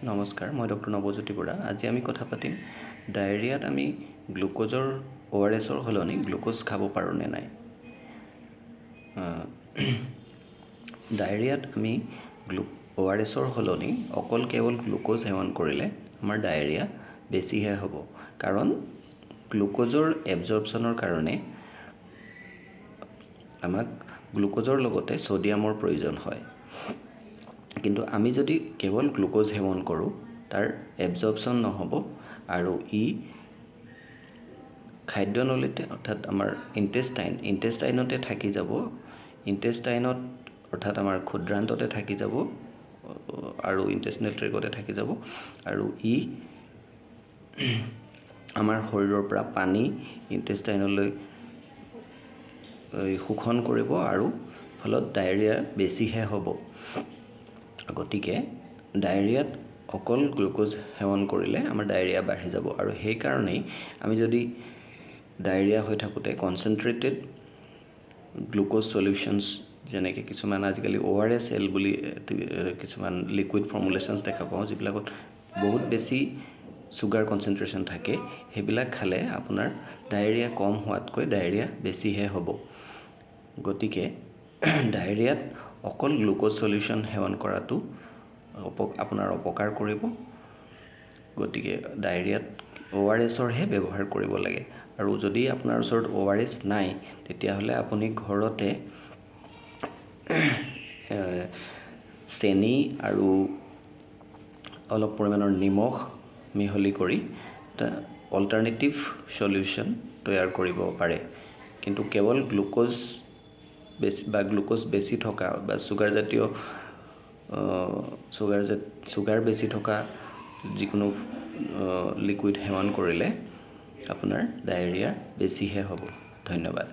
নমস্কাৰ, মই ডক্টৰ নৱজ্যোতি বৰা। আজি আমি কথা পাতিম ডায়েৰিয়াত আমি গ্লুক'জৰ ORSৰ সলনি গ্লুক'জ খাব পাৰোঁ নে নাই। ডায়েৰিয়াত আমি ORSৰ সলনি কেৱল গ্লুক'জ সেৱন কৰিলে আমাৰ ডায়েৰিয়া বেছিহে হ'ব, কাৰণ গ্লুক'জৰ এবজৰ্পশ্যনৰ কাৰণে আমাক গ্লুক'জৰ লগতে ছ'ডিয়ামৰ প্ৰয়োজন হয়। কিন্তু আমি যদি কেৱল গ্লুক'জ সেৱন কৰোঁ, তাৰ এবজৰ্পশ্যন নহ'ব আৰু ই খাদ্যনলীতে অৰ্থাৎ আমাৰ ইণ্টেষ্টাইনতে থাকি যাব। ইণ্টেষ্টাইনত অৰ্থাৎ আমাৰ ক্ষুদ্ৰান্ততে থাকি যাব আৰু ইণ্টেষ্টিনেল ট্ৰেকতে থাকি যাব আৰু ই আমাৰ শৰীৰৰ পৰা পানী ইণ্টেষ্টাইনলৈ শোষণ কৰিব আৰু ফলত ডায়েৰিয়া বেছিহে হ'ব। গতিকে ডায়েৰিয়াত অকল গ্লুক'জ সেৱন কৰিলে আমাৰ ডায়েৰিয়া বাঢ়ি যাব আৰু সেইকাৰণেই আমি যদি ডায়েৰিয়া হৈ থাকোঁতে কনচেনট্ৰেটেড গ্লুক'জ চলিউশ্যনছ যেনেকৈ কিছুমান আজিকালি ORSL বুলি কিছুমান লিকুইড ফৰ্মুলেশ্যনছ দেখা পাওঁ, যিবিলাকত বহুত বেছি চুগাৰ কনচেনট্ৰেশ্যন থাকে, সেইবিলাক খালে আপোনাৰ ডায়েৰিয়া কম হোৱাতকৈ ডায়েৰিয়া বেছিহে হ'ব। গতিকে ডায়েৰিয়াত অকল গ্লুক'জ চলিউশ্যন সেৱন কৰাটো আপোনাৰ অপকাৰ কৰিব। গতিকে ডায়েৰিয়াত ORSৰহে ব্যৱহাৰ কৰিব লাগে। আৰু যদি আপোনাৰ ওচৰত ORS নাই, তেতিয়াহ'লে আপুনি ঘৰতে চেনি আৰু অলপ পৰিমাণৰ নিমখ মিহলি কৰি এটা অল্টাৰনেটিভ চলিউশ্যন তৈয়াৰ কৰিব পাৰে। কিন্তু কেৱল গ্লুক'জ বেছি থকা বা চুগাৰ বেছি থকা যিকোনো লিকুইড সেৱন কৰিলে আপোনাৰ ডায়েৰিয়া বেছিহে হ'ব। ধন্যবাদ।